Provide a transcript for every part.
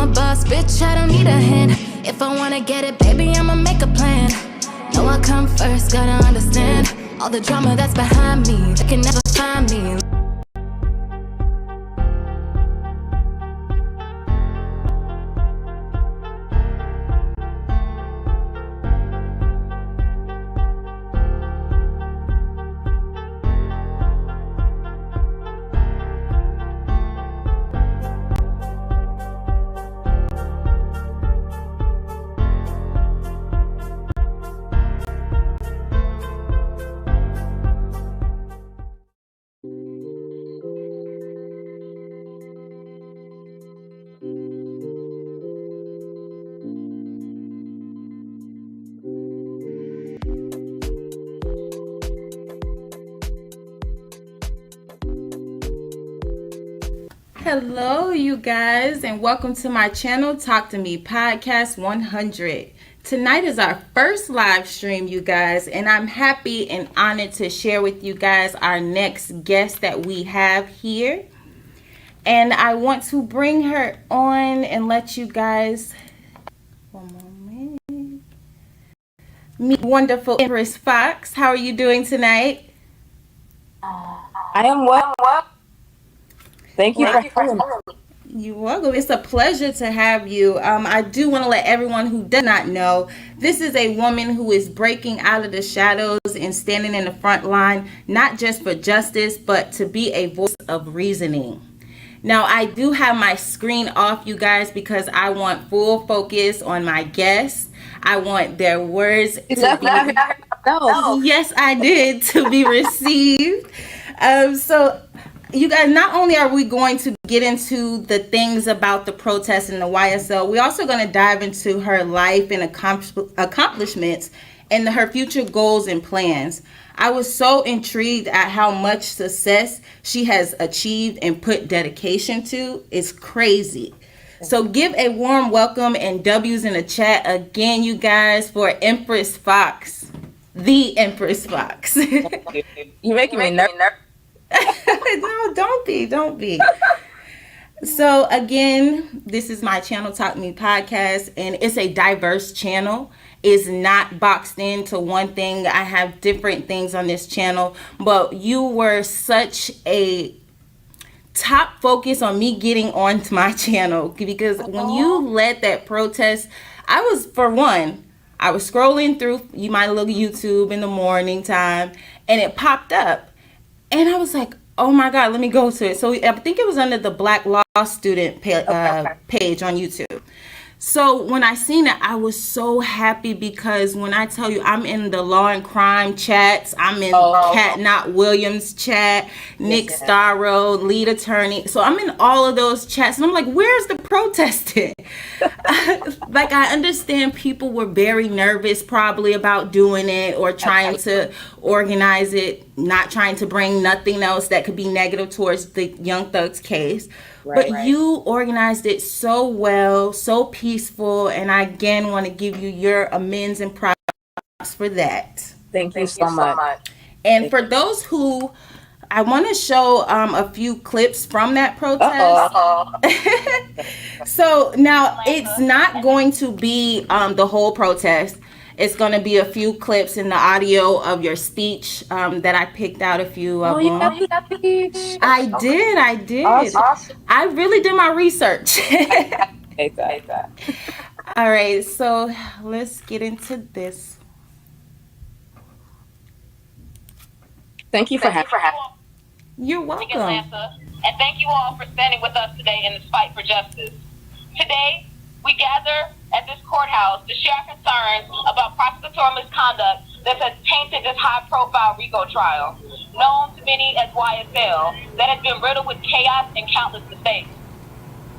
a boss, bitch, I don't need a hand. If I wanna get it, baby, I'ma make a plan. No, I come first, gotta understand all the drama that's behind me. They can never find me. Hello you guys, and welcome to my channel, Talk to Me Podcast 100. Tonight is our first live stream, you guys, and I'm happy and honored to share with you guys our next guest that we have here. And I want to bring her on and let you guys, one moment, meet wonderful Empress Fox. How are you doing tonight? I am well. Thank you for having me. You're welcome. It's a pleasure to have you. I do want to let everyone who does not know, this is a woman who is breaking out of the shadows and standing in the front line, not just for justice, but to be a voice of reasoning. Now, I do have my screen off, you guys, because I want full focus on my guests. I want their words to be, yes, I did, to be received. So you guys, not only are we going to get into the things about the protests and the YSL, we're also going to dive into her life and accomplishments and her future goals and plans. I was so intrigued at how much success she has achieved and put dedication to. It's crazy. So give a warm welcome and W's in the chat again, you guys, for Empress Fox, the Empress Fox. You're making me nervous. No, don't be. So again, this is my channel, Talk Me Podcast, and it's a diverse channel. It's not boxed into one thing. I have different things on this channel, but you were such a top focus on me getting onto my channel, because when you led that protest, I was scrolling through my little YouTube in the morning time, and it popped up. And I was like, oh my God, let me go to it. So I think it was under the Black Law Student page on YouTube. So when I seen it, I was so happy, because when I tell you I'm in the law and crime chats, I'm in Cat Not Williams chat, Nick Starro, lead attorney. So I'm in all of those chats, and I'm like, where's the protesting? Like, I understand people were very nervous probably about doing it or trying to organize it, not trying to bring nothing else that could be negative towards the Young Thug's case. But you organized it so well, so peaceful, and I again want to give you your amends and props for that. Thank you so much. And for those who, I want to show a few clips from that protest. So now it's not going to be the whole protest. It's going to be a few clips in the audio of your speech that I picked out a few of them. You got that speech? I did. Awesome. I really did my research. All right, so let's get into this. Thank you for having me. You're welcome. And thank you all for standing with us today in this fight for justice. Today, we gather at this courthouse to share concerns about prosecutorial misconduct that has tainted this high-profile RICO trial, known to many as YSL, that has been riddled with chaos and countless mistakes.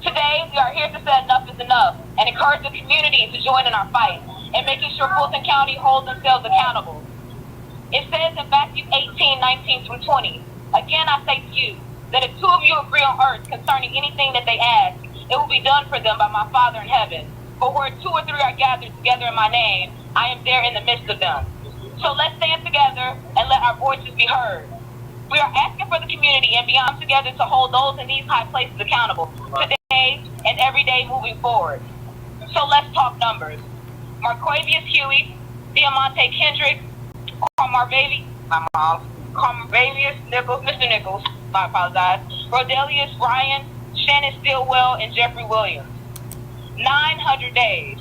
Today, we are here to say enough is enough and encourage the community to join in our fight and making sure Fulton County holds themselves accountable. It says in Matthew 18:19 through 20, again I say to you, that if two of you agree on earth concerning anything that they ask, it will be done for them by my Father in heaven. For where two or three are gathered together in my name, I am there in the midst of them. So let's stand together and let our voices be heard. We are asking for the community and beyond together to hold those in these high places accountable today and every day day moving forward. So let's talk numbers. Marquavius Huey, Diamante Kendrick, Carmarvavius Nichols, Mr. Nichols, I apologize, Rodelius Ryan, Shannon Stillwell, and Jeffrey Williams. 900 days.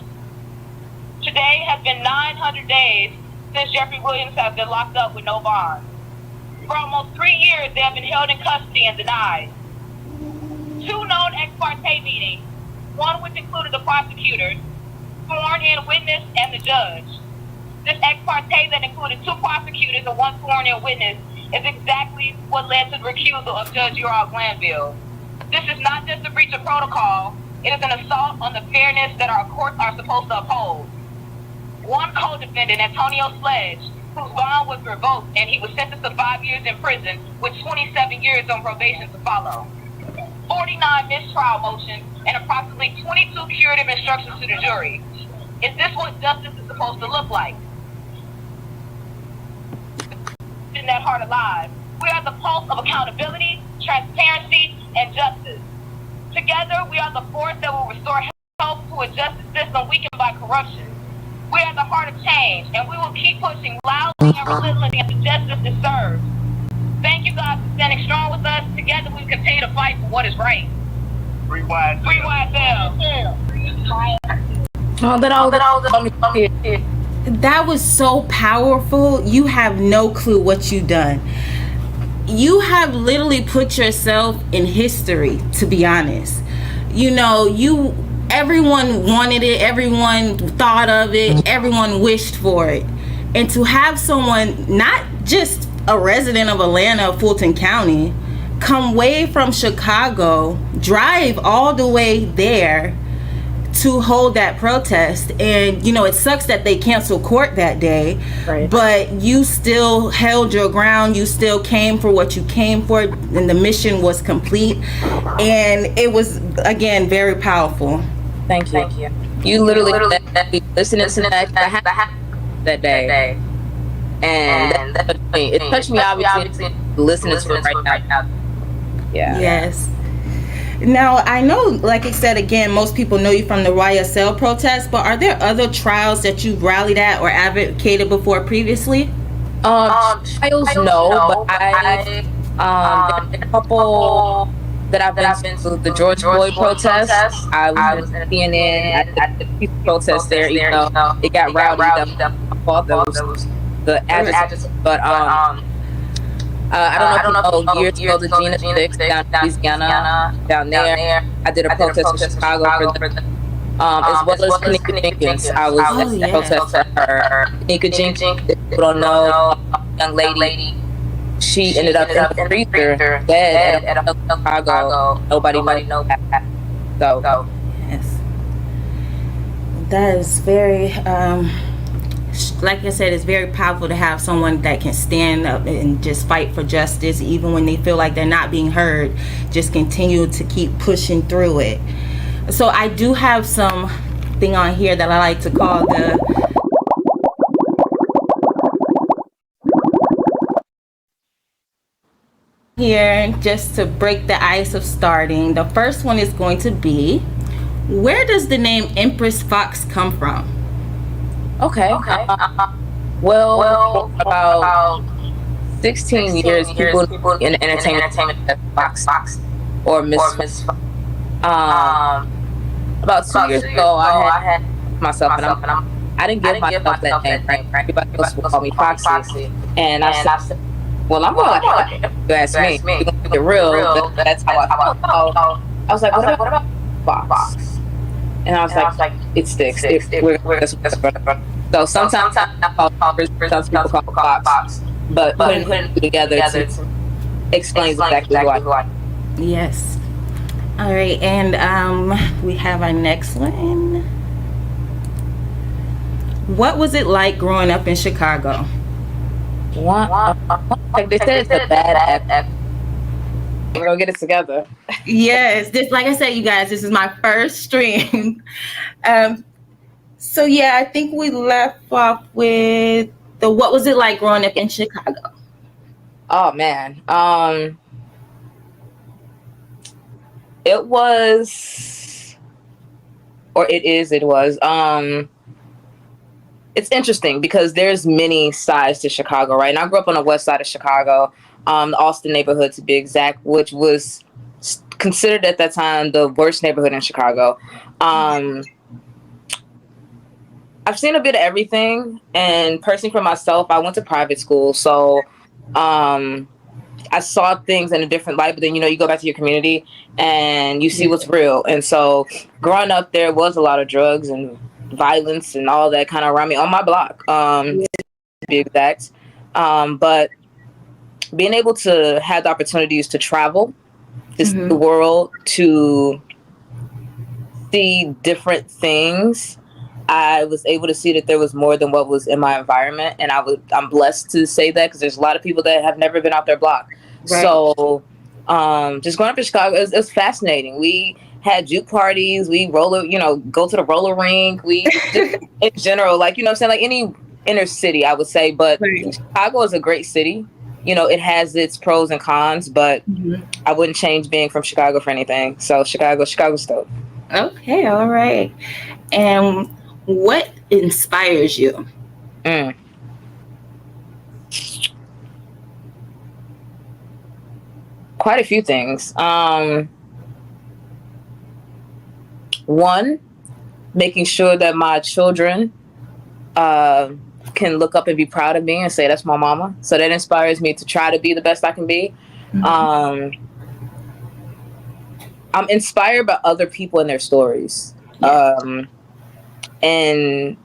Today has been 900 days since Jeffrey Williams has been locked up with no bond. For almost 3 years, they have been held in custody and denied. 2 known ex parte meetings, one which included the prosecutors, sworn-in witness, and the judge. This ex parte that included 2 prosecutors and 1 sworn-in witness is exactly what led to the recusal of Judge Uriel Glanville. This is not just a breach of protocol, it is an assault on the fairness that our courts are supposed to uphold. One co-defendant, Antonio Sledge, whose bond was revoked and he was sentenced to 5 years in prison with 27 years on probation to follow. 49 mistrial motions and approximately 22 curative instructions to the jury. Is this what justice is supposed to look like? In that heart alive, we are the pulse of accountability, transparency, and justice. Together, we are the force that will restore health to a justice system weakened by corruption. We are the heart of change, and we will keep pushing loudly and relentlessly against the justice it serves. Thank you, God, for standing strong with us. Together, we continue to fight for what is right. Free YSL. Free YSL. That was so powerful. You have no clue what you've done. You have literally put yourself in history, to be honest. You know, everyone wanted it, everyone thought of it, everyone wished for it. And to have someone, not just a resident of Atlanta, Fulton County, come way from Chicago, drive all the way there to hold that protest. And you know, it sucks that they canceled court that day, right, but you still held your ground. You still came for what you came for, and the mission was complete. And it was, again, very powerful. Thank you. You literally listening to that day, and it touched me obviously listening to it right now. Yeah. Yes. Now, I know, like I said, again, most people know you from the YSL protest, but are there other trials that you've rallied at or advocated before previously? Trials, no, but I a couple that I've been to. The George Floyd protest, I was in CNN at the peace protest there, even though it got rowdy. I thought that was the Advocacy, but I don't know if you know, years ago, the Gina 6 down in Louisiana, down there, I did a protest in Chicago for them, as well as Courtney Jenkins. I was at the protest for her. Courtney Jenkins, people don't know, young lady, she ended up in the freezer, dead at Chicago. Nobody knows that. So, yes. That is very, like I said, it's very powerful to have someone that can stand up and just fight for justice, even when they feel like they're not being heard. Just continue to keep pushing through it. So I do have something on here that I like to call the here, just to break the ice of starting. The first one is going to be, where does the name Empress Fox come from? Okay. Well, about 16 years, people in the entertainment Fox or Miss. About 2 years ago, I had myself, and I didn't give myself that name. Right? Everybody else would call me Foxy, and I said, "Well, I'm going to you ask me. You're gonna get real. That's how I felt." I was like, "What about Fox?" And I was like, "It sticks. So sometimes I call Fox, some people call Fox, but putting it together explains exactly why. Yes. All right, and we have our next one. What was it like growing up in Chicago? Like they said, it's a bad app. We're gonna get it together. Yes, this, like I said, you guys, this is my first stream. So yeah, I think we left off with the what was it like growing up in Chicago? Oh man, it was or it was. It's interesting because there's many sides to Chicago, right? And I grew up on the west side of Chicago, the Austin neighborhood to be exact, which was considered at that time the worst neighborhood in Chicago. I've seen a bit of everything, and personally for myself, I went to private school, so I saw things in a different light. But then, you go back to your community and you see what's real. And so growing up, there was a lot of drugs and violence and all that kind of around me on my block, to be exact. But being able to have the opportunities to travel, to see the world, to see different things, I was able to see that there was more than what was in my environment. And I'm blessed to say that, because there's a lot of people that have never been out their block. Right. So just growing up in Chicago, it was fascinating. We had juke parties. We go to the roller rink. We just, in general, like, I'm saying, like any inner city, I would say. But Chicago is a great city. It has its pros and cons, but I wouldn't change being from Chicago for anything. So Chicago's dope. Okay, all right. And what inspires you? Quite a few things. One, making sure that my children can look up and be proud of me and say, that's my mama. So that inspires me to try to be the best I can be. I'm inspired by other people and their stories. And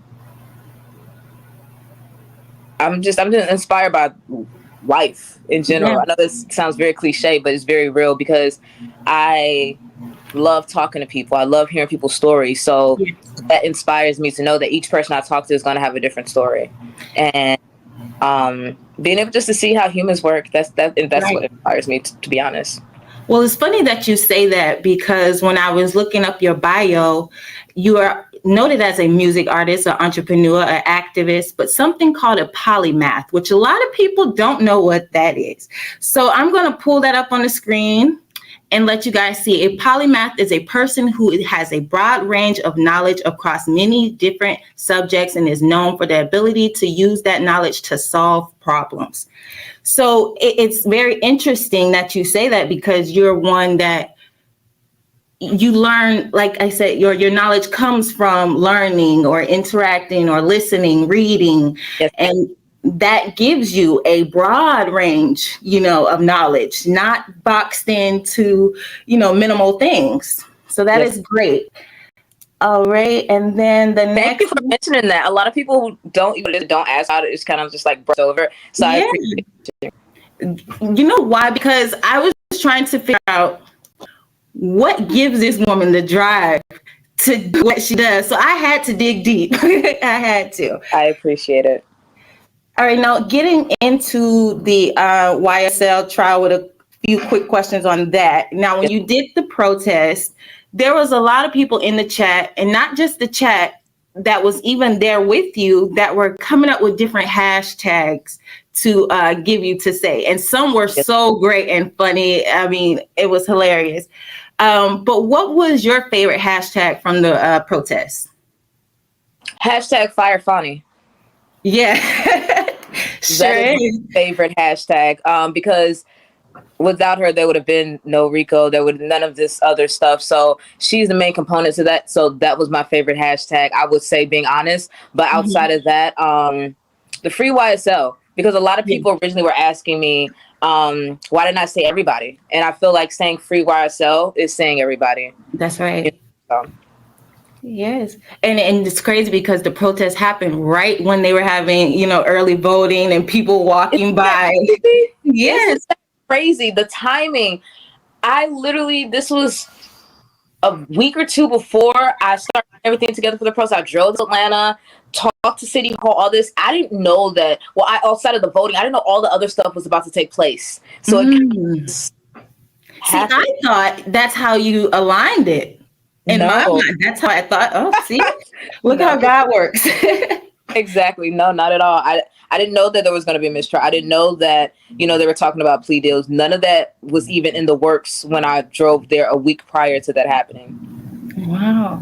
I'm just inspired by life in general. I know this sounds very cliche, but it's very real, because I love talking to people. I love hearing people's stories. So that inspires me to know that each person I talk to is going to have a different story. And being able just to see how humans work, that's what inspires me, to be honest. Well, it's funny that you say that, because when I was looking up your bio, you are noted as a music artist, an entrepreneur, an activist, but something called a polymath, which a lot of people don't know what that is. So I'm going to pull that up on the screen and let you guys see. A polymath is a person who has a broad range of knowledge across many different subjects and is known for the ability to use that knowledge to solve problems. So it's very interesting that you say that, because you're one that you learn, like I said, your knowledge comes from learning or interacting or listening, reading, and that gives you a broad range, of knowledge, not boxed into, minimal things. So that is great. All right. And then Thank you for mentioning that. A lot of people don't ask about it. It's kind of just like brushed over. So I appreciate it. You know why? Because I was trying to figure out what gives this woman the drive to do what she does. So I had to dig deep. I had to. I appreciate it. All right, now getting into the YSL trial with a few quick questions on that. Now, when you did the protest, there was a lot of people in the chat, and not just the chat, that was even there with you, that were coming up with different hashtags to give you to say. And some were so great and funny. I mean, it was hilarious. But what was your favorite hashtag from the protest? Hashtag Fire Funny. Yeah. Sure. That is my favorite hashtag, because without her, there would have been no Rico. There would none of this other stuff. So she's the main component to that. So that was my favorite hashtag, I would say, being honest. But outside of that, the free YSL, because a lot of people originally were asking me, why didn't I say everybody? And I feel like saying free YSL is saying everybody. That's right. Yes. And it's crazy because the protest happened right when they were having, early voting and people walking by. Yes. It's crazy. The timing. This was a week or two before I started everything together for the protest. I drove to Atlanta, talked to City Hall, all this. I didn't know that, outside of the voting, I didn't know all the other stuff was about to take place. So I thought that's how you aligned it. In my mind, that's how I thought. Oh, see, look how God works. Exactly. No, not at all. I didn't know that there was going to be a mistrial. I didn't know that, they were talking about plea deals. None of that was even in the works when I drove there a week prior to that happening. Wow.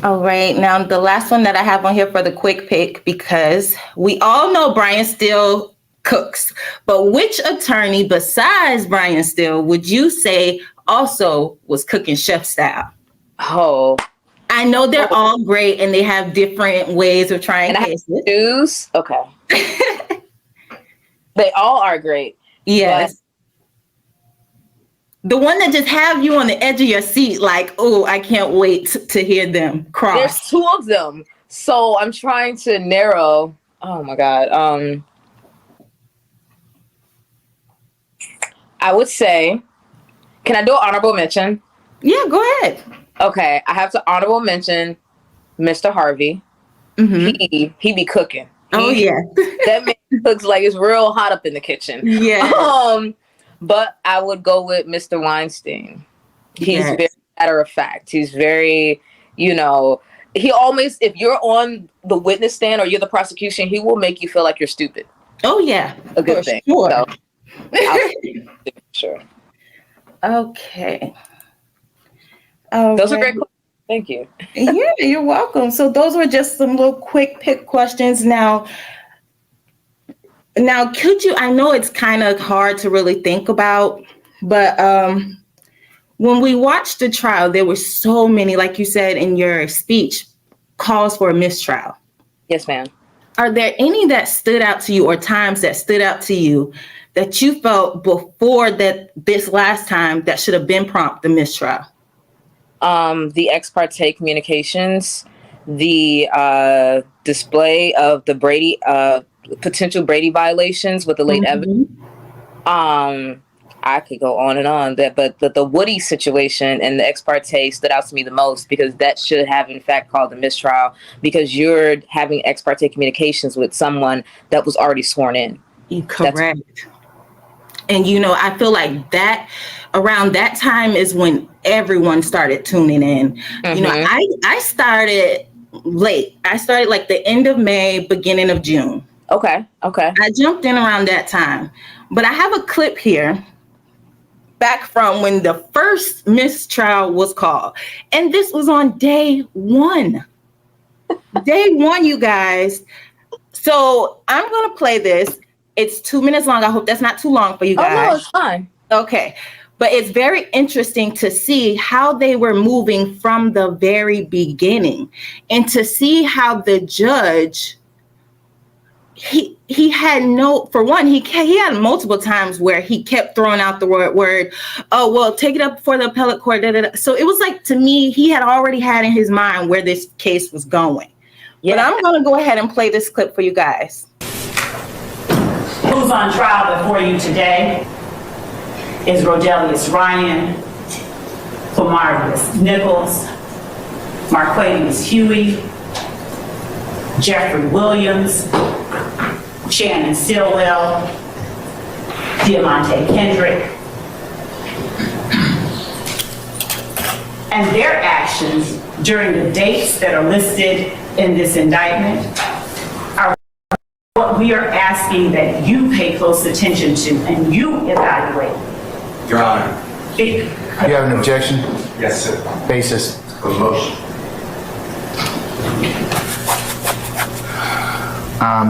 All right. Now, the last one that I have on here for the quick pick, because we all know Brian Steele cooks, but which attorney besides Brian Steele would you say also was cooking chef style? Oh. I know they're all great and they have different ways of trying cases. Choose? Okay. They all are great. Yes. The one that just have you on the edge of your seat, like, oh, I can't wait to hear them cross. There's two of them. So I'm trying to narrow. Oh my God. I would say, can I do an honorable mention? Yeah, go ahead. Okay, I have to honorable mention Mr. Harvey. Mm-hmm. He be cooking. Yeah. That man cooks like it's real hot up in the kitchen. Yeah. But I would go with Mr. Weinstein. He's very matter of fact. He's very, he always, if you're on the witness stand or you're the prosecution, he will make you feel like you're stupid. Oh yeah. A good thing. Sure. So, sure. Okay. Those are great questions. Thank you. Yeah, you're welcome. So those were just some little quick pick questions. Now, could you, I know it's kind of hard to really think about, but when we watched the trial, there were so many, like you said in your speech, calls for a mistrial. Yes, ma'am. Are there any that stood out to you or times that stood out to you that you felt before that this last time that should have been prompt the mistrial? The ex parte communications, the display of the Brady potential Brady violations with the late evidence. I could go on and on, but the Woody situation and the ex parte stood out to me the most because that should have in fact called a mistrial because you're having ex parte communications with someone that was already sworn in. Correct. And I feel like that around that time is when everyone started tuning in. I started late. I started like the end of May, beginning of June. Okay. I jumped in around that time. But I have a clip here back from when the first mistrial was called. And this was on day one. Day one, you guys. So I'm going to play this. It's 2 minutes long. I hope that's not too long for you guys. Oh, no, it's fine. Okay. But it's very interesting to see how they were moving from the very beginning and to see how the judge, he had he had multiple times where he kept throwing out the word, oh, well, take it up before the appellate court. So it was like, to me, he had already had in his mind where this case was going. Yeah. But I'm going to go ahead and play this clip for you guys. Who's on trial before you today is Rodelius Ryan, Flamarius Nichols, Marquavius Huey, Jeffrey Williams, Shannon Stilwell, Diamante Kendrick, and their actions during the dates that are listed in this indictment are what we are asking that you pay close attention to and you evaluate. Your Honor. You have an objection? Yes, sir. Basis. For the motion. All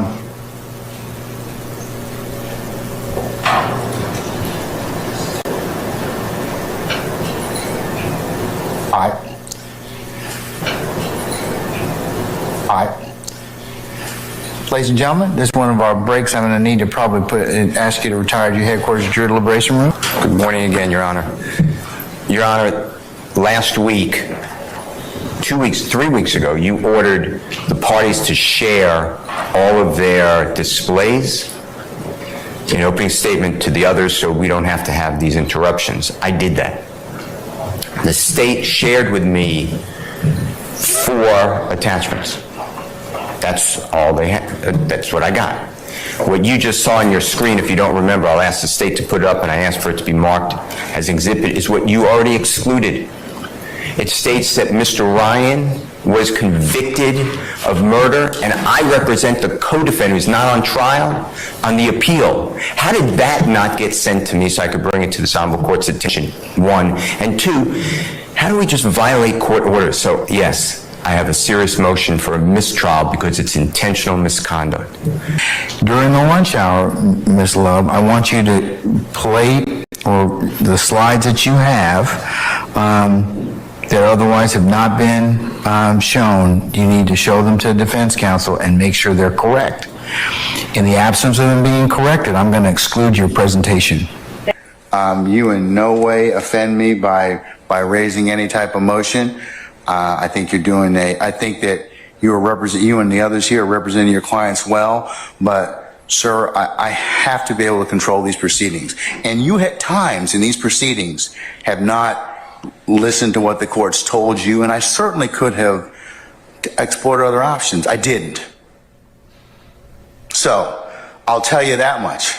right. Ladies and gentlemen, this is one of our breaks. I'm going to need to probably ask you to retire to your headquarters at your deliberation room. Good morning again, Your Honor. Your Honor, last week, 3 weeks ago, you ordered the parties to share all of their displays in opening statement to the others so we don't have to have these interruptions. I did that. The state shared with me 4 attachments. That's all they had. That's what I got. What you just saw on your screen, if you don't remember, I'll ask the state to put it up and I asked for it to be marked as exhibit, is what you already excluded. It states that Mr. Ryan was convicted of murder and I represent the co-defendant who's not on trial on the appeal. How did that not get sent to me so I could bring it to the honorable court's attention? 1. And 2, how do we just violate court orders? So yes, I have a serious motion for a mistrial because it's intentional misconduct. During the lunch hour, Ms. Love, I want you to play or the slides that you have that otherwise have not been shown. You need to show them to the defense counsel and make sure they're correct. In the absence of them being corrected, I'm going to exclude your presentation. You in no way offend me by raising any type of motion. I think you're doing I think that you and the others here are representing your clients well, but sir, I have to be able to control these proceedings. And you at times in these proceedings have not listened to what the court's told you, and I certainly could have explored other options. I didn't. So, I'll tell you that much.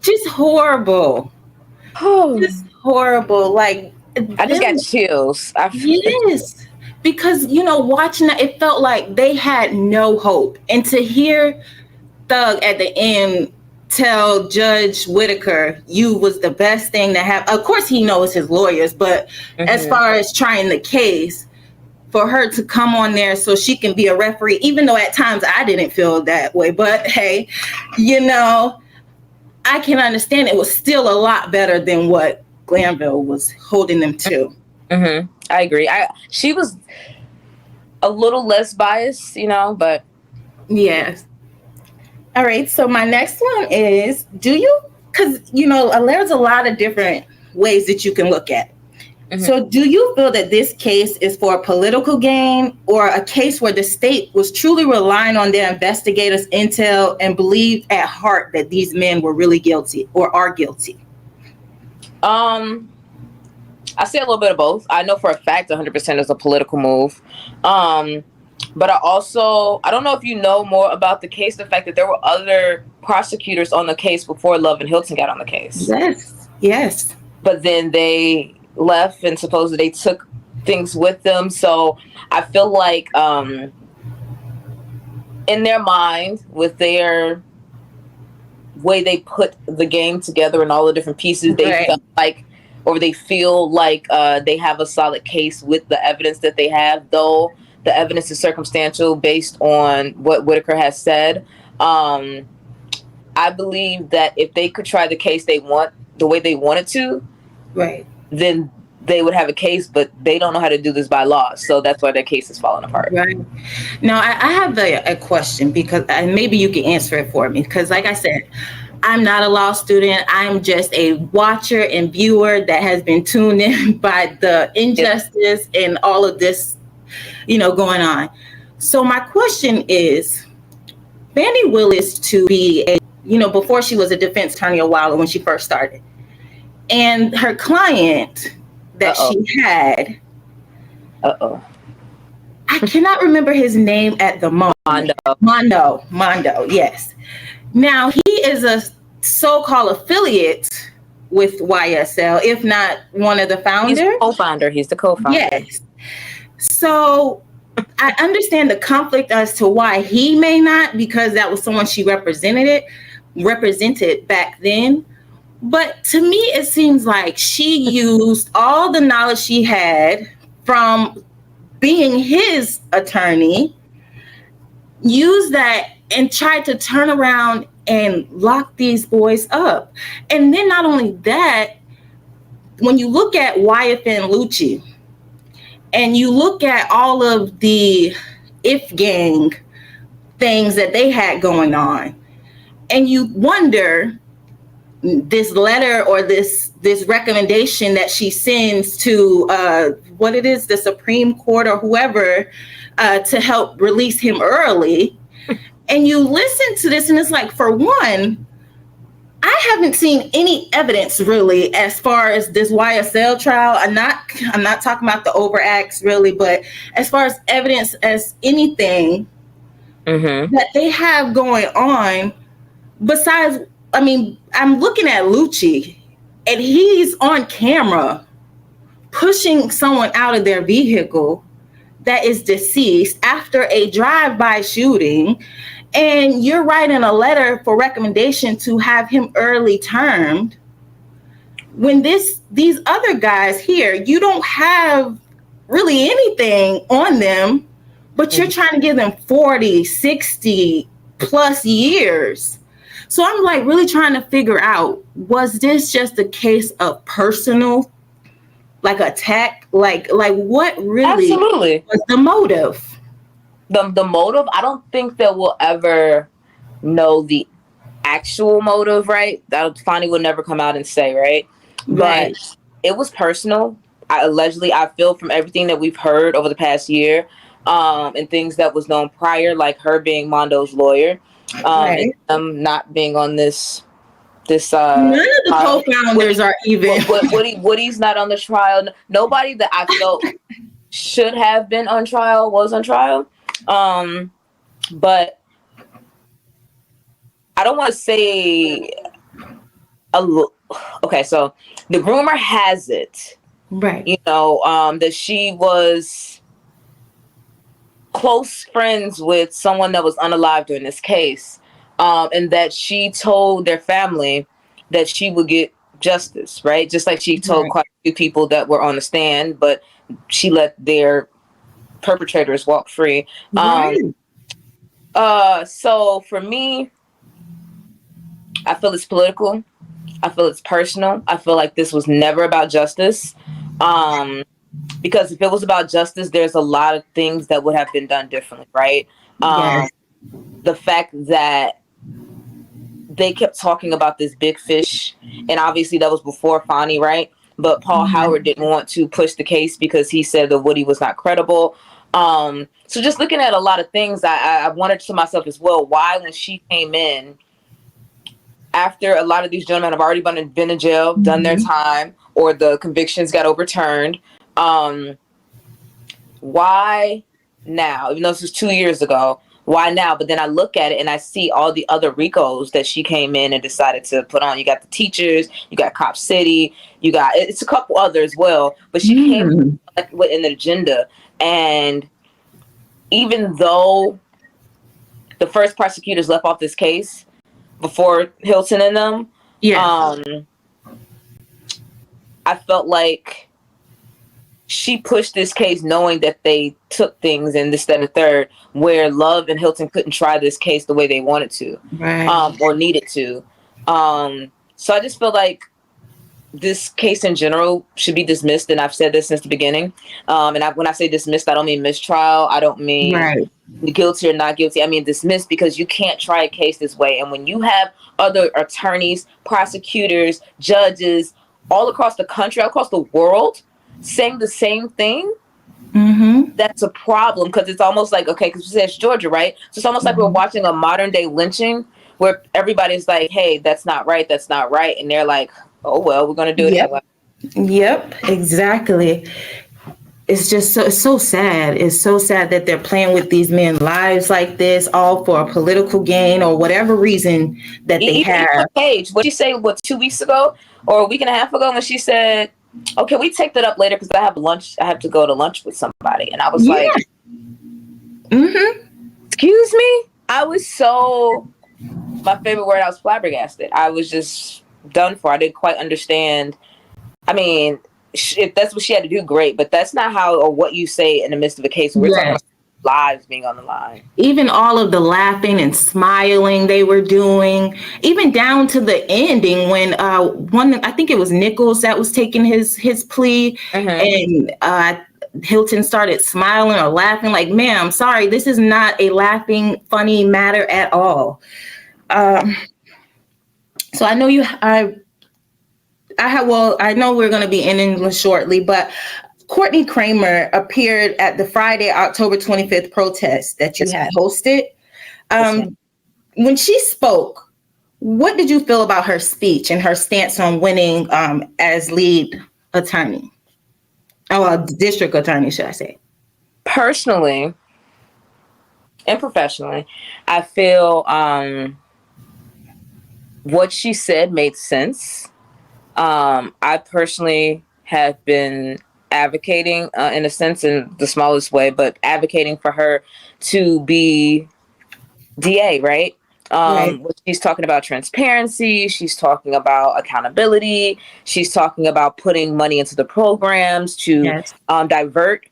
Just horrible. Oh, Just horrible. Like, I just got chills. yes. Because, watching that, it felt like they had no hope. And to hear Thug at the end tell Judge Whitaker, you was the best thing to have. Of course, he knows his lawyers, but as far as trying the case, for her to come on there so she can be a referee, even though at times I didn't feel that way. But hey, I can understand it was still a lot better than what Glanville was holding them to. I agree. She was a little less biased, but yes. All right. So my next one is, because there's a lot of different ways that you can look at it. So do you feel that this case is for a political gain or a case where the state was truly relying on their investigators' intel and believed at heart that these men were really guilty or are guilty? I say a little bit of both. I know for a fact 100% is a political move. But I don't know if you know more about the case, the fact that there were other prosecutors on the case before Love and Hilton got on the case. Yes. But then they left and supposedly they took things with them. So I feel like in their mind, with their way they put the game together and all the different pieces, they felt like, or they feel like they have a solid case with the evidence that they have, though the evidence is circumstantial based on what Whitaker has said. I believe that if they could try the case the way they wanted to, then they would have a case, but they don't know how to do this by law. So that's why their case is falling apart. Right. Now, I have a question, because maybe you can answer it for me. Because like I said, I'm not a law student. I'm just a watcher and viewer that has been tuned in by the injustice and all of this, going on. So my question is, Fani Willis to be before she was a defense attorney a while when she first started, and her client that she had. I cannot remember his name at the moment. Mondo, yes. Now, he is a so-called affiliate with YSL, if not one of the founders. He's the co-founder. Yes. So I understand the conflict as to why he may not, because that was someone she represented back then. But to me, it seems like she used all the knowledge she had from being his attorney, used that and tried to turn around and lock these boys up. And then not only that, when you look at Wyeth and Lucci, and you look at all of the If Gang things that they had going on, and you wonder, this letter or this recommendation that she sends to the Supreme Court or whoever to help release him early, and you listen to this, and it's like, for one, I haven't seen any evidence really as far as this YSL trial. I'm not talking about the overacts really, but as far as evidence as anything that they have going on, besides, I'm looking at Lucci, and he's on camera pushing someone out of their vehicle that is deceased after a drive-by shooting, and you're writing a letter for recommendation to have him early termed. when these other guys here, you don't have really anything on them, but you're trying to give them 40, 60 plus years. So I'm like really trying to figure out, was this just a case of personal, like attack? Like what really Absolutely. was the motive? The motive, I don't think that we'll ever know the actual motive, right? That Fonnie will never come out and say, right? Right. But it was personal. Allegedly, I feel from everything that we've heard over the past year, and things that was known prior, like her being Mondo's lawyer, and them not being on this. None of the co-founders are even. Woody's not on the trial. Nobody that I felt should have been on trial was on trial. But I don't want to say okay, so the rumor has it, Right. that she was close friends with someone that was unalive during this case, and that she told their family that she would get justice, right? Just like she told quite a few people that were on the stand, but she let their perpetrators walk free. So for me, I feel it's political. I feel it's personal. I feel like this was never about justice. Because if it was about justice, there's a lot of things that would have been done differently, right? The fact that they kept talking about this big fish, and obviously that was before Fonnie, right? But Paul Howard didn't want to push the case because he said that Woody was not credible. So just looking at a lot of things, I wondered to myself as well, why when she came in, after a lot of these gentlemen have already been in jail, done their time, or the convictions got overturned, why now? Even though this was 2 years ago, why now? But then I look at it and I see all the other RICOs that she came in and decided to put on. You got the teachers, you got Cop City, it's a couple others as well, but she came with an agenda. And even though the first prosecutors left off this case before Hilton and them, I felt like she pushed this case knowing that they took things and this, that, and the third, where Love and Hilton couldn't try this case the way they wanted to, or needed to. So I just feel like this case in general should be dismissed, and I've said this since the beginning. And when I say dismissed, I don't mean mistrial. I don't mean guilty or not guilty. I mean dismissed, because you can't try a case this way. And when you have other attorneys, prosecutors, judges all across the country, across the world, saying the same thing, that's a problem, because it's almost like, okay, because we said it's Georgia, right? So it's almost like we're watching a modern day lynching where everybody's like, hey, that's not right, and they're like, oh well, we're gonna do it anyway. Yep, exactly. It's just so sad. It's so sad that they're playing with these men's lives like this, all for a political gain or whatever reason that they have. Paige, what did she say, 2 weeks ago or a week and a half ago, when she said, okay, we take that up later because I have to go to lunch with somebody. And I was like, excuse me? I was my favorite word, I was flabbergasted. I was just done for. I didn't quite understand. I mean, if that's what she had to do, great, but that's not how or what you say in the midst of a case. We're talking about lives being on the line. Even all of the laughing and smiling they were doing, even down to the ending when I think it was Nichols that was taking his plea, and Hilton started smiling or laughing like, ma'am, sorry, this is not a laughing, funny matter at all. So I know I know we're going to be ending shortly, but Courtney Kramer appeared at the Friday, October 25th protest that you had hosted. When she spoke, what did you feel about her speech and her stance on winning as lead attorney? District attorney, should I say? Personally and professionally, I feel what she said made sense. I personally have been advocating, in a sense, in the smallest way, but advocating for her to be DA, right? Right. She's talking about transparency. She's talking about accountability. She's talking about putting money into the programs to Yes. divert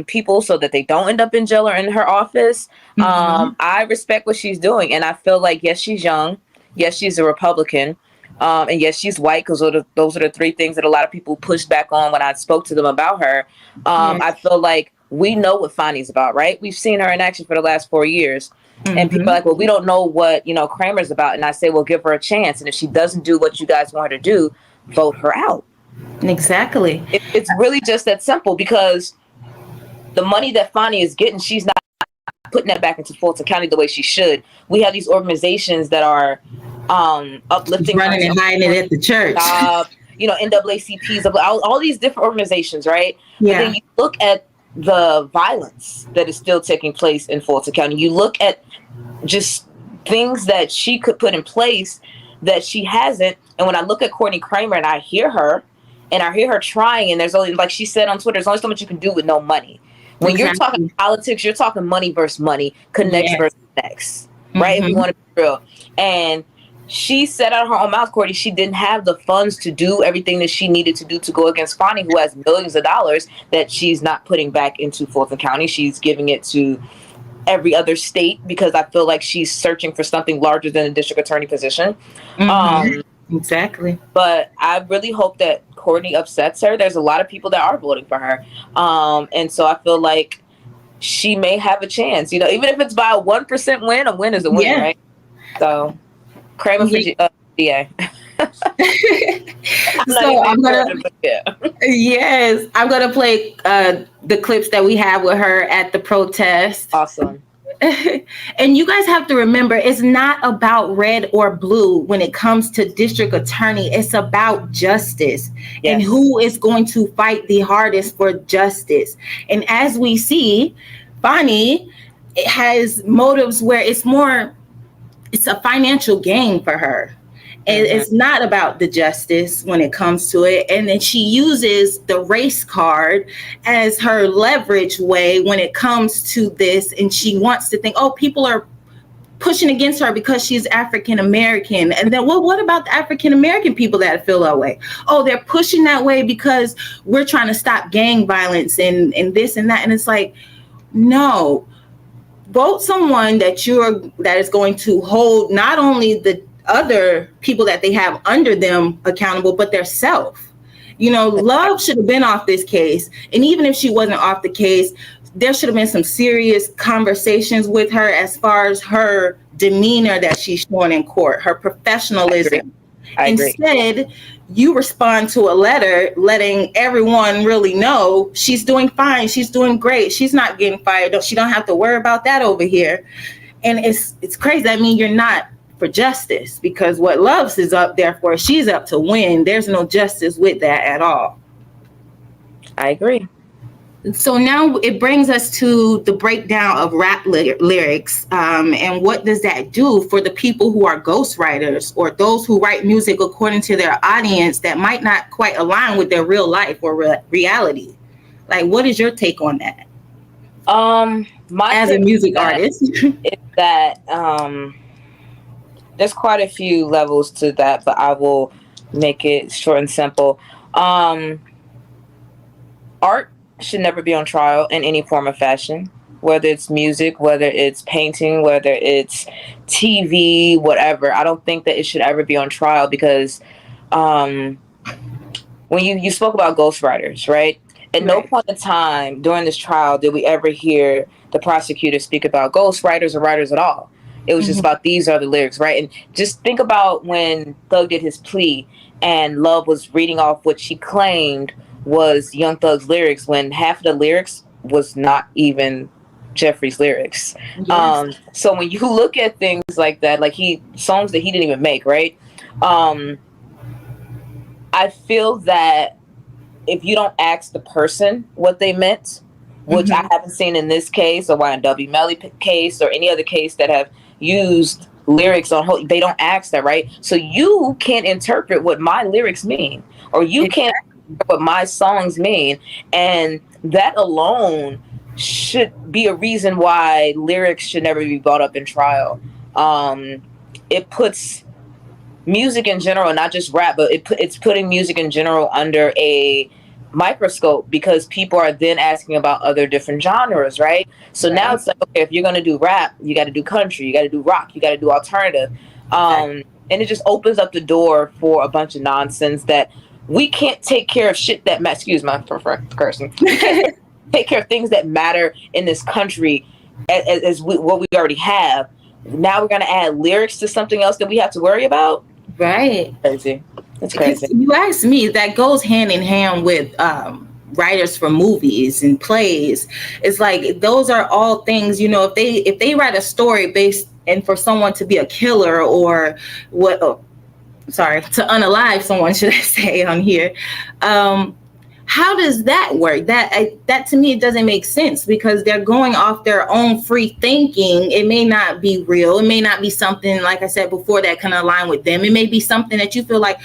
people so that they don't end up in jail or in her office. I respect what she's doing. And I feel like, yes, she's young. Yes, she's a Republican. And yes, she's white, because those are the three things that a lot of people pushed back on when I spoke to them about her. I feel like we know what Fonny's about, right? We've seen her in action for the last 4 years. And people are like, well, we don't know what, Kramer's about. And I say, well, give her a chance. And if she doesn't do what you guys want her to do, vote her out. Exactly. It's really just that simple, because the money that Fonny is getting, she's not putting that back into Fulton County the way she should. We have these organizations that are uplifting, running and hiding it at the church. NAACPs, all these different organizations, right? Yeah. But then you look at the violence that is still taking place in Fulton County. You look at just things that she could put in place that she hasn't. And when I look at Courtney Kramer and I hear her trying, and there's only, like she said on Twitter, there's only so much you can do with no money. When you're talking politics, you're talking money versus money, connects versus connects, right? If we want to be real. And she said out of her own mouth, Courtney, she didn't have the funds to do everything that she needed to do to go against Fonny, who has millions of dollars that she's not putting back into Fulton County. She's giving it to every other state, because I feel like she's searching for something larger than a district attorney position. Exactly. But I really hope that Courtney upsets her. There's a lot of people that are voting for her. And so I feel like she may have a chance, even if it's by a 1% win, a win is a win, right? So Kramer for DA. I'm gonna play the clips that we have with her at the protest. Awesome. And you guys have to remember, it's not about red or blue when it comes to district attorney. It's about justice and who is going to fight the hardest for justice. And as we see, Fonny has motives where it's a financial gain for her. And it's not about the justice when it comes to it. And then she uses the race card as her leverage way when it comes to this. And she wants to think, people are pushing against her because she's African American. And then, what about the African American people that feel that way? They're pushing that way because we're trying to stop gang violence and this and that. And it's like, no, vote someone that is going to hold not only the other people that they have under them accountable, but their self. Love should have been off this case. And even if she wasn't off the case, there should have been some serious conversations with her as far as her demeanor that she's shown in court, her professionalism. I agree. Instead, you respond to a letter letting everyone really know she's doing fine. She's doing great. She's not getting fired. She don't have to worry about that over here. And it's crazy. I mean, you're not for justice, because what Loves is up there for, she's up to win. There's no justice with that at all. I agree. So now it brings us to the breakdown of rap lyrics, and what does that do for the people who are ghostwriters or those who write music according to their audience that might not quite align with their real life or reality? Like, what is your take on that? As a music artist, is that there's quite a few levels to that, but I will make it short and simple. Art should never be on trial in any form or fashion, whether it's music, whether it's painting, whether it's TV, whatever. I don't think that it should ever be on trial, because when you spoke about ghostwriters, right? At no point in time during this trial did we ever hear the prosecutor speak about ghostwriters or writers at all. It was just about, these are the lyrics, right? And just think about when Thug did his plea and Love was reading off what she claimed was Young Thug's lyrics, when half of the lyrics was not even Jeffrey's lyrics. Yes. So when you look at things like that, like songs that he didn't even make, right? I feel that if you don't ask the person what they meant, which I haven't seen in this case or YNW Melly case or any other case that have used lyrics on, they don't ask that, right? So you can't interpret what my lyrics mean, or you can't interpret what my songs mean, and that alone should be a reason why lyrics should never be brought up in trial. it puts music in general, not just rap, but it's putting music in general under a microscope, because people are then asking about other different genres, right? So now it's like, okay, if you're going to do rap, you got to do country, you got to do rock, you got to do alternative. And it just opens up the door for a bunch of nonsense that we can't take care of shit that excuse my cursing. We can't take care of things that matter in this country as what we already have. Now we're going to add lyrics to something else that we have to worry about. Right. Crazy. It's crazy. You ask me, that goes hand in hand with writers for movies and plays. It's like, those are all things, you know, if they write a story based and for someone to be a killer or to unalive someone, should I say, on here. How does that work? That to me, it doesn't make sense, because they're going off their own free thinking. It may not be real. It may not be something, like I said before, that can align with them. It may be something that you feel like,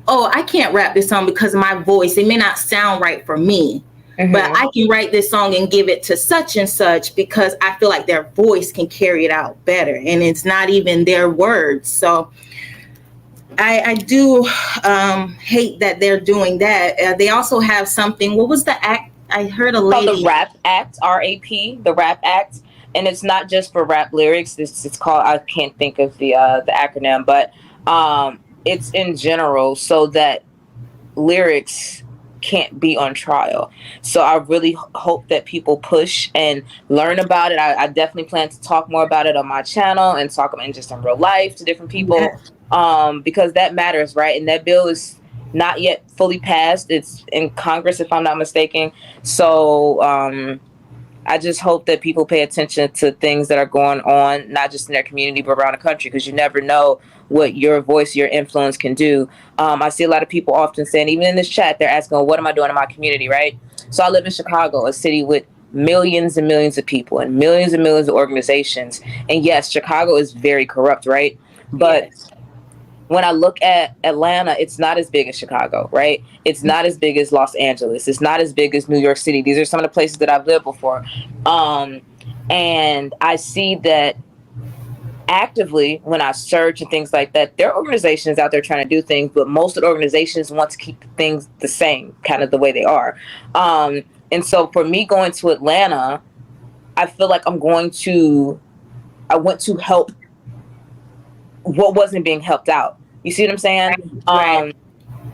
oh, I can't rap this song because of my voice. It may not sound right for me, but I can write this song and give it to such and such because I feel like their voice can carry it out better. And it's not even their words. So I do hate that they're doing that. They also have something. What was the act? I heard a lady. Called the Rap Act, RAP, the Rap Act, and it's not just for rap lyrics. It's called. I can't think of the acronym, but it's in general, so that lyrics can't be on trial. So I really hope that people push and learn about it. I definitely plan to talk more about it on my channel and talk about it just in real life to different people. Because that matters, right? And that bill is not yet fully passed. It's in Congress, if I'm not mistaken. So I just hope that people pay attention to things that are going on, not just in their community, but around the country, because you never know what your voice, your influence can do. I see a lot of people often saying, even in this chat, they're asking, well, what am I doing in my community, right? So I live in Chicago, a city with millions and millions of people and millions of organizations. And yes, Chicago is very corrupt, right? But when I look at Atlanta, it's not as big as Chicago, right? It's not as big as Los Angeles. It's not as big as New York City. These are some of the places that I've lived before. And I see that actively when I search and things like that, there are organizations out there trying to do things, but most of the organizations want to keep things the same, kind of the way they are. And so for me going to Atlanta, I feel like I went to help what wasn't being helped out. You see what I'm saying? Right.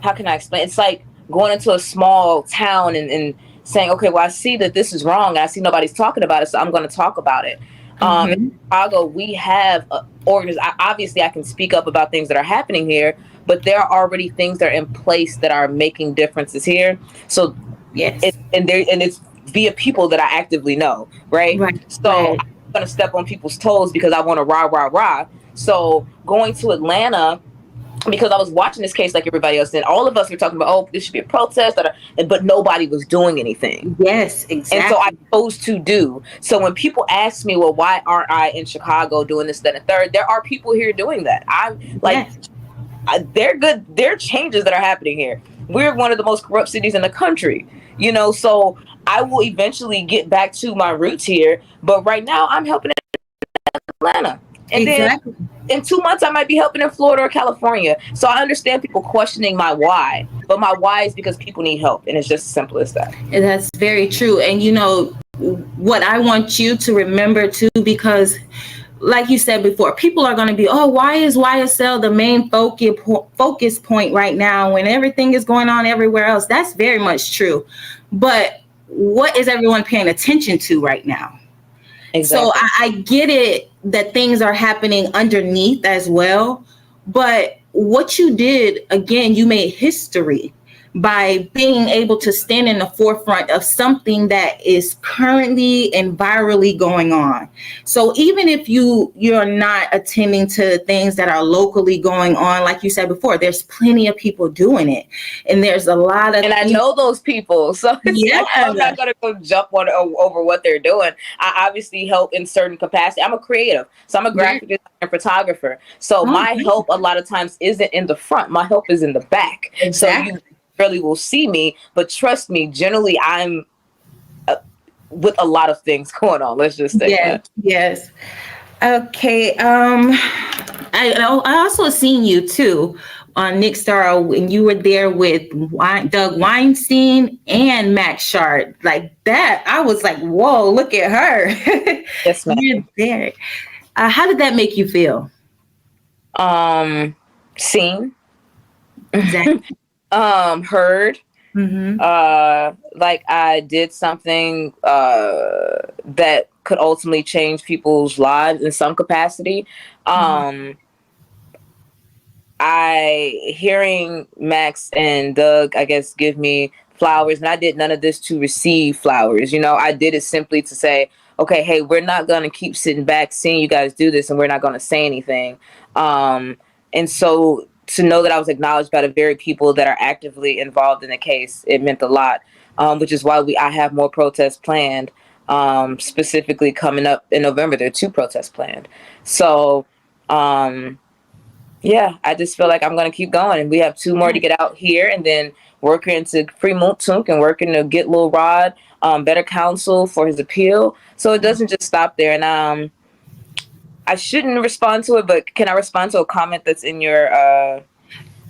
How can I explain? It's like going into a small town and saying, okay, well, I see that this is wrong. I see nobody's talking about it, so I'm going to talk about it. In Chicago, we have obviously I can speak up about things that are happening here, but there are already things that are in place that are making differences here. So it's via people that I actively know, right? So I'm going to step on people's toes because I want to rah. So going to Atlanta, because I was watching this case like everybody else, and all of us were talking about, oh, this should be a protest, but nobody was doing anything. Yes, exactly. And so I chose to do. So when people ask me, well, why aren't I in Chicago doing this, that, and third? There are people here doing that. They're good. There are changes that are happening here. We're one of the most corrupt cities in the country, you know, so I will eventually get back to my roots here. But right now I'm helping in Atlanta. And then in 2 months, I might be helping in Florida or California. So I understand people questioning my why, but my why is because people need help. And it's just as simple as that. And that's very true. And, you know, what I want you to remember, too, because like you said before, people are going to be, oh, why is YSL the main focus point right now when everything is going on everywhere else? That's very much true. But what is everyone paying attention to right now? Exactly. So I get it that things are happening underneath as well. But what you did, again, you made history by being able to stand in the forefront of something that is currently and virally going on. So even if you're not attending to things that are locally going on, like you said before, there's plenty of people doing it. And there's a lot of... And I know those people. So I'm not going to go jump over what they're doing. I obviously help in certain capacity. I'm a creative. So I'm a graphic designer and photographer. So my help a lot of times isn't in the front. My help is in the back. Exactly. So you really will see me, but trust me, generally I'm with a lot of things going on. Let's just say that. Yes. Okay. I also seen you too on Nick Star when you were there with Doug Weinstein and Max Shard. Like that, I was like, whoa, look at her. Yes, ma'am. You're there. How did that make you feel? Seen, Exactly. heard, Mm-hmm. like I did something that could ultimately change people's lives in some capacity. I hearing Max and Doug, I guess, give me flowers, and I did none of this to receive flowers. You know, I did it simply to say, okay, hey, we're not gonna keep sitting back seeing you guys do this, and we're not gonna say anything. And so to know that I was acknowledged by the very people that are actively involved in the case, it meant a lot. Which is why I have more protests planned. Specifically coming up in November, there are 2 protests planned. So. Yeah, I just feel like I'm going to keep going. And we have 2 more to get out here and then working into Fremont and working to get Lil Rod better counsel for his appeal. So it doesn't just stop there. And I shouldn't respond to it, but can I respond to a comment that's in your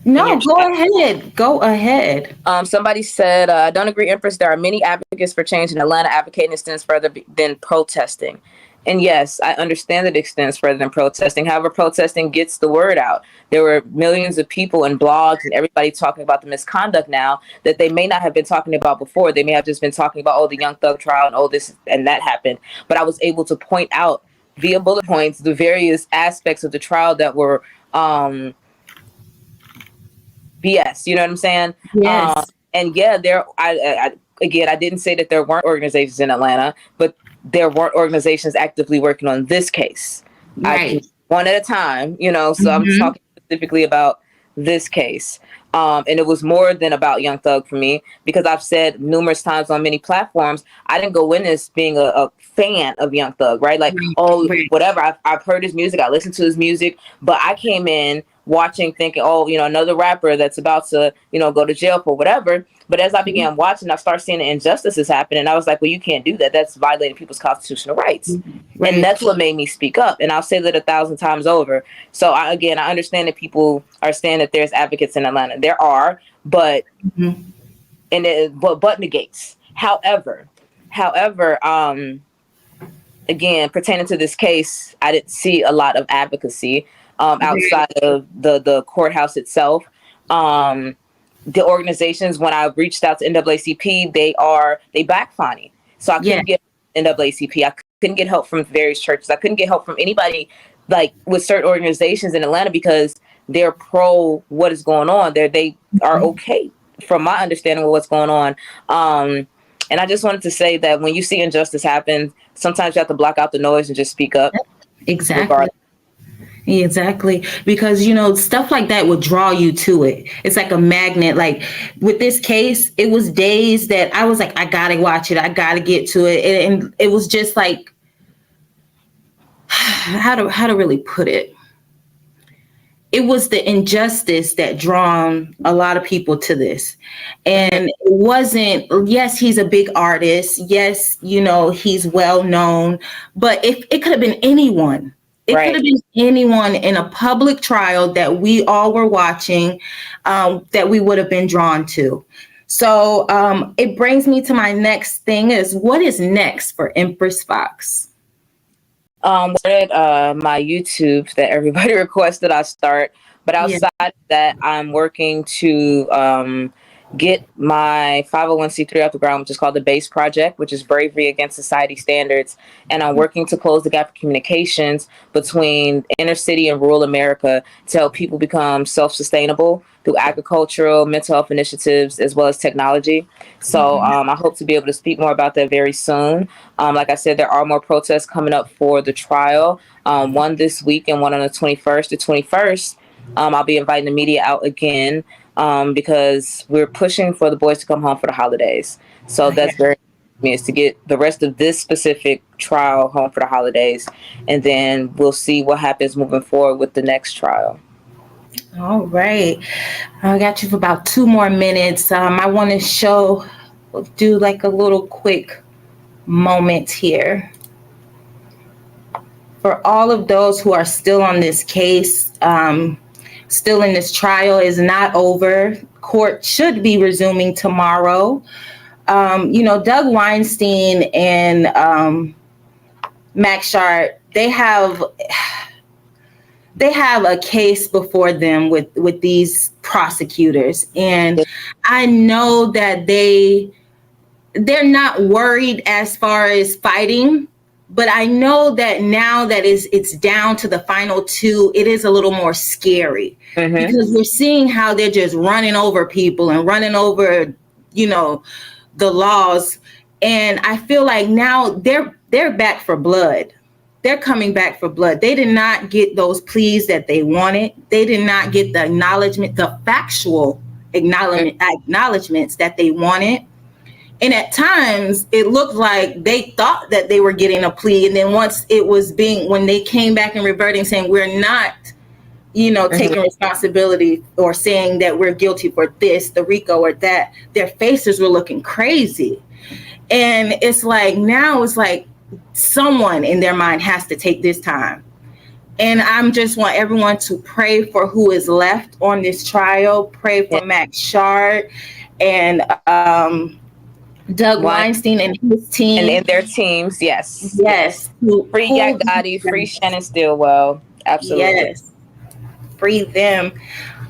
No, go chat? ahead. Go ahead. Somebody said, I don't agree, Empress. There are many advocates for change in Atlanta advocating extends further than protesting. And yes, I understand that it extends further than protesting. However, protesting gets the word out. There were millions of people and blogs and everybody talking about the misconduct now that they may not have been talking about before. They may have just been talking about, oh, the Young Thug trial and oh, this and that happened. But I was able to point out via bullet points the various aspects of the trial that were BS. You know what I'm saying? Yes. And yeah, again, I didn't say that there weren't organizations in Atlanta, but there weren't organizations actively working on this case. Right. One at a time, you know, so I'm talking specifically about this case. And it was more than about Young Thug for me, because I've said numerous times on many platforms, I didn't go in this being a fan of Young Thug, right? Like, whatever, I've heard his music, I listened to his music, but I came in watching thinking, oh, you know, another rapper that's about to, you know, go to jail for whatever. But as I began watching, I started seeing the injustices happen, and I was like, well, you can't do that. That's violating people's constitutional rights. Right. And that's what made me speak up. And I'll say that 1,000 times over. So I understand that people are saying that there's advocates in Atlanta. There are, but but negates. However, again, pertaining to this case, I didn't see a lot of advocacy outside of the courthouse itself. The organizations, when I reached out to NAACP, they back funny. So I couldn't get NAACP. I couldn't get help from various churches. I couldn't get help from anybody like with certain organizations in Atlanta because they're pro what is going on. They are okay from my understanding of what's going on. And I just wanted to say that when you see injustice happen, sometimes you have to block out the noise and just speak up. Exactly. Regardless. Exactly. Because, you know, stuff like that will draw you to it. It's like a magnet. Like with this case, it was days that I was like, I got to watch it. I got to get to it. And it was just like, how to really put it? It was the injustice that drawn a lot of people to this. And it wasn't, yes, he's a big artist. Yes, you know, he's well known, but it could have been anyone. It could have been anyone in a public trial that we all were watching that we would have been drawn to. So it brings me to my next thing is, what is next for Empress Fox? My YouTube that everybody requested I start, but outside of that, I'm working to get my 501c3 off the ground, which is called the BASE Project, which is Bravery Against Society Standards. And I'm working to close the gap of communications between inner city and rural America to help people become self-sustainable through agricultural, mental health initiatives, as well as technology. So I hope to be able to speak more about that very soon. Like I said, there are more protests coming up for the trial, one this week and one on the 21st. The 21st, I'll be inviting the media out again because we're pushing for the boys to come home for the holidays. So that's very important is to get the rest of this specific trial home for the holidays, and then we'll see what happens moving forward with the next trial. All right. I got you for about 2 more minutes. I want to do like a little quick moment here. for all of those who are still on this case, still in this trial, is not over. Court should be resuming tomorrow. Doug Weinstein and Max Sharp, they have a case before them with these prosecutors, and I know that they're not worried as far as fighting, but I know that now that it's down to the final two, it is a little more scary because we're seeing how they're just running over people and running over, the laws. And I feel like now they're back for blood. They're coming back for blood. They did not get those pleas that they wanted. They did not get the acknowledgement, the factual acknowledgements that they wanted. And at times, it looked like they thought that they were getting a plea. And then once when they came back and reverting, saying we're not, taking responsibility or saying that we're guilty for this, the RICO or that, their faces were looking crazy. And it's like, now it's like someone in their mind has to take this time. And I just want everyone to pray for who is left on this trial. Pray for Max Sharp and Doug Weinstein and his team. And their teams, yes. Yes. Free Yak Gotti, free Shannon Stillwell. Absolutely. Yes. Free them.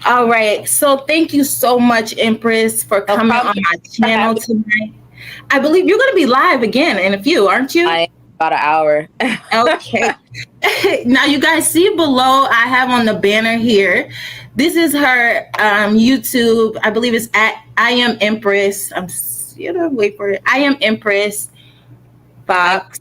All right. So thank you so much, Empress, for coming on my channel tonight. I believe you're going to be live again in a few, aren't you? About an hour. Okay. Now, you guys see below, I have on the banner here. This is her YouTube. I believe it's at I Am Empress. Wait for it. I Am Empress Fox.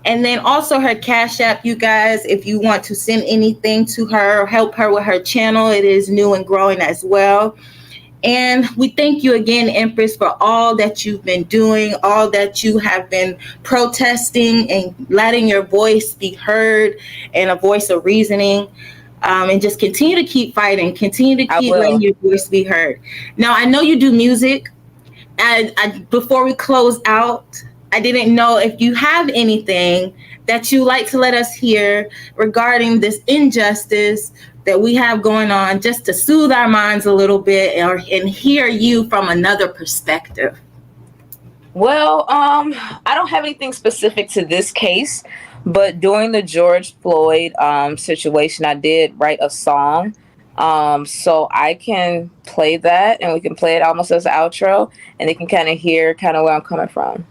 And then also her Cash App, you guys, if you want to send anything to her or help her with her channel, it is new and growing as well. And we thank you again, Empress, for all that you've been doing, all that you have been protesting and letting your voice be heard and a voice of reasoning. And just continue to keep fighting, continue to keep letting your voice be heard. Now, I know you do music. And before we close out, I didn't know if you have anything that you like to let us hear regarding this injustice that we have going on, just to soothe our minds a little bit and hear you from another perspective. Well, I don't have anything specific to this case, but during the George Floyd situation, I did write a song. So I can play that, and we can play it almost as an outro, and they can kind of hear kind of where I'm coming from.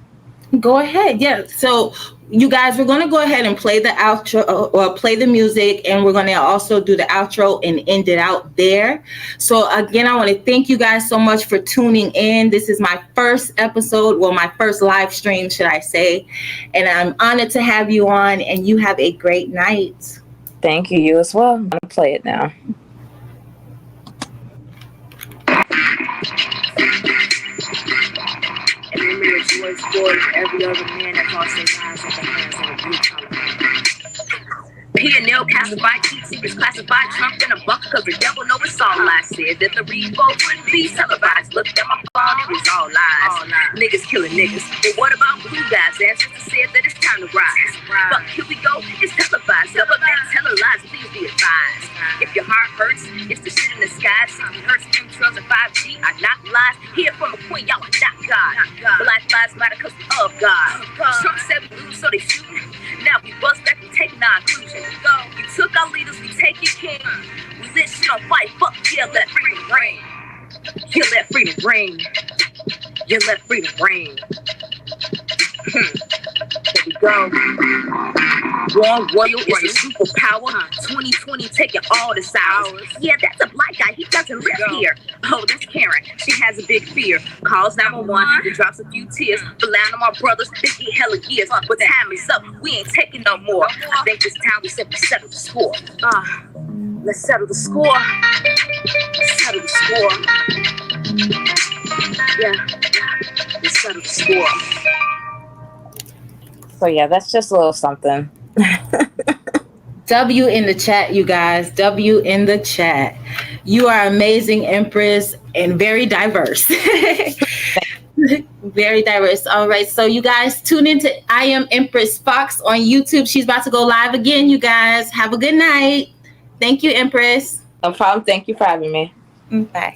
Go ahead. Yeah. So you guys, we're going to go ahead and play the outro or play the music, and we're going to also do the outro and end it out there. So again, I want to thank you guys so much for tuning in. This is my first episode, well, my first live stream, should I say, and I'm honored to have you on, and you have a great night. Thank you. You as well. I'm going to play it now. And remember George Floyd and every other man that lost their lives at the hands of a blue-collar man. P&L classified, keep secrets classified, Trump in a bunker cause the devil know it's all lies. Said that the Repost wouldn't be televised. Looked at my phone, it was all lies. Niggas killing niggas. And what about blue guys? Ancestors said that it's time to rise. Fuck, here we go, it's televised. Government telling lies, please be advised. If your heart hurts, it's the shit in the sky. 60 hertz, chemtrails, and 5G are not lies. Hear from a queen, y'all are not God. Black lives matter cause we love God. Trump said we lose, so they shoot. Now we bust back and take our inclusion. You took our leaders, we take your king. We lit shit on fight, fuck, yeah, let freedom reign. Yeah, let freedom reign. Yeah, let freedom reign. There we go. Wrong royal is a superpower. 2020 taking all the sours. Yeah, that's a black guy. He doesn't live here. Oh, that's Karen. She has a big fear. Calls 911. It drops a few tears. For lying on my brothers, they get hella years. But time is up. We ain't taking no more. I think this time we simply settle the score. Let's settle the score. Let's settle the score. Yeah. Let's settle the score. So yeah, that's just a little something. W in the chat, you guys. W in the chat. You are amazing, Empress, and very diverse. Very diverse. All right. So you guys tune into I Am Empress Fox on YouTube. She's about to go live again, you guys. Have a good night. Thank you, Empress. No problem. Thank you for having me. Bye.